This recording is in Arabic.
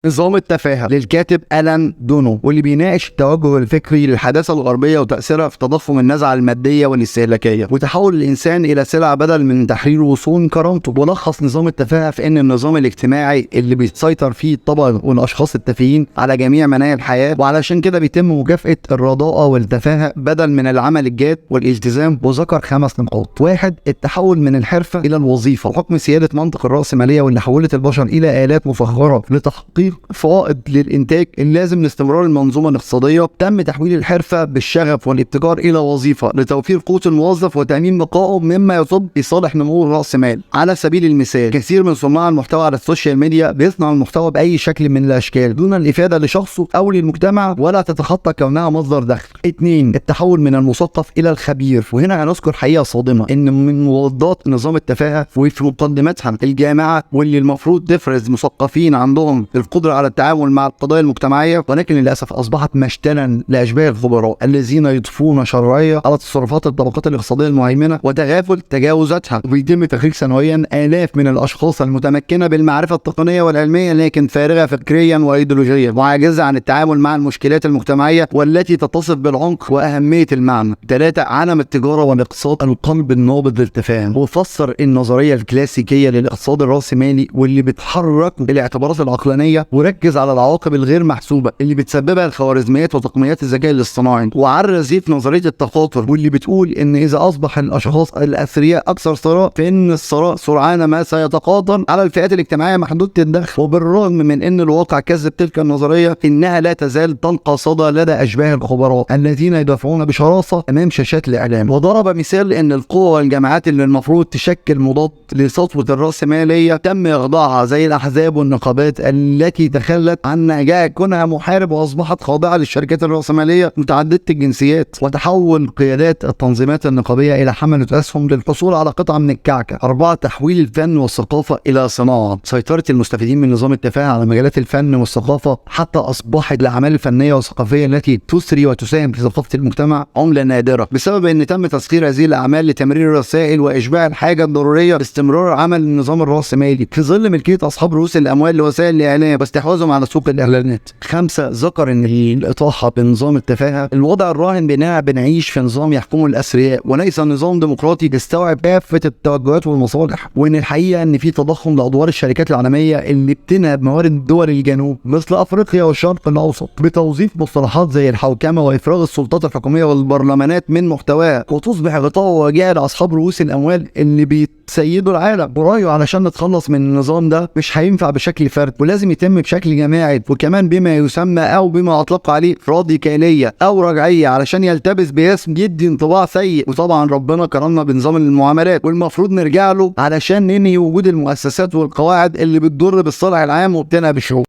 نظام التفاهة للكاتب ألان دونو، واللي بيناقش التوجه الفكري للحداثة الغربية وتأثيرها في تضخم النزعة المادية والاستهلاكية وتحول الإنسان إلى سلعة بدل من تحرير وصون كرامته. ولخص نظام التفاهة في أن النظام الاجتماعي اللي بيسيطر فيه الطبقة والأشخاص التافهين على جميع مناحي الحياة، وعلشان كده بيتم مكافأة الرضاءة والتفاهة بدل من العمل الجاد والالتزام. وذكر 5 نقاط: 1. التحول من الحرفة إلى الوظيفة بحكم سيادة منطق الرأسمالية واللي حولت البشر إلى آلات مفخرة لتحقيق فائض للإنتاج اللازم لاستمرار المنظومة الاقتصادية. تم تحويل الحرفة بالشغف والابتكار إلى وظيفة لتوفير قوت الموظف وتأمين بقائه، مما يصب في صالح نمو رأس مال. على سبيل المثال، كثير من صناع المحتوى على السوشيال ميديا بيصنع المحتوى بأي شكل من الأشكال دون الإفادة لشخصه أو للمجتمع ولا تتخطى كونها مصدر دخل. 2. التحول من المثقف إلى الخبير، وهنا هنذكر حقيقة صادمة إن من مضادات نظام التفاهة وفي مقدمتها الجامعة، واللي المفروض تفرز مثقفين عندهم القدرة على التعامل مع القضايا المجتمعية، ولكن للأسف أصبحت مشتلا لأشباه الخبراء الذين يضيفون شرعية على تصرفات الطبقات الاقتصادية المهيمنة وتغافل تجاوزاتها. ويتم تخريج سنويا آلاف من الأشخاص المتمكنة بالمعرفة التقنية والعلمية لكن فارغة فكريا وأيديولوجيا وعاجزة عن التعامل مع المشكلات المجتمعية والتي تتصف بالعمق وأهمية المعنى. 3. عالم التجارة والاقتصاد القلب النابض للتفاهم، وفسر النظرية الكلاسيكية للاقتصاد الرأسمالي واللي بتحرك الاعتبارات العقلانية وركز على العواقب الغير محسوبة اللي بتسببها الخوارزميات وتقنيات الذكاء الاصطناعي. وعرى زيف نظرية التخاطر واللي بتقول ان اذا اصبح الاشخاص الاثرياء اكثر ثراء فان الثراء سرعان ما سيتقاطر على الفئات الاجتماعية محدودة الدخل. وبالرغم من ان الواقع كذب تلك النظرية، انها لا تزال تلقى صدى لدى اشباه الخبراء الذين يدافعون بشراسة امام شاشات الاعلام. وضرب مثال ان القوى والجماعات اللي المفروض تشكل مضاد لسطوة الرأسمالية تم اخضاعها زي الاحزاب والنقابات التي تخلت عن نهجها كونها محارب واصبحت خاضعه للشركات الرأسمالية متعددة الجنسيات. وتحول قيادات التنظيمات النقابية الى حملة اسهم للحصول على قطعة من الكعكة. 4. تحويل الفن والثقافة الى صناعة. سيطرة المستفيدين من نظام التفاهة على مجالات الفن والثقافة حتى اصبحت الاعمال الفنية والثقافية التي تثري وتساهم في ثقافة المجتمع عملة نادرة، بسبب ان تم تسخير هذه الاعمال لتمرير الرسائل واشباع الحاجة الضرورية لاستمرار عمل النظام الرأسمالي في ظل ملكية اصحاب رؤوس الاموال لوسائل الاعلام واستحواذهم على سوق الاعلانات. 5. ذكر ان الاطاحه بنظام التفاهه الوضع الراهن باننا بنعيش في نظام يحكمه الاثرياء وليس نظام ديمقراطي يستوعب كافه التوجهات والمصالح، وان الحقيقه ان في تضخم لادوار الشركات العالميه اللي بتنهب موارد دول الجنوب مثل افريقيا والشرق الاوسط بتوظيف مصطلحات زي الحوكمه وافراغ السلطات الحكوميه والبرلمانات من محتواها، وتصبح غطاء وجاع لاصحاب رؤوس الاموال اللي بيسيدوا العالم. ورايه علشان نتخلص من النظام ده مش هينفع بشكل فرد، ولازم يتم بشكل جماعي وكمان بما يسمى او بما اطلق عليه راديكاليه او رجعيه، علشان يلتبس باسم يدي انطباع سيء. وطبعا ربنا كرمنا بنظام المعاملات والمفروض نرجع له علشان ننهي وجود المؤسسات والقواعد اللي بتضر بالصالح العام وبتنهب الشعوب.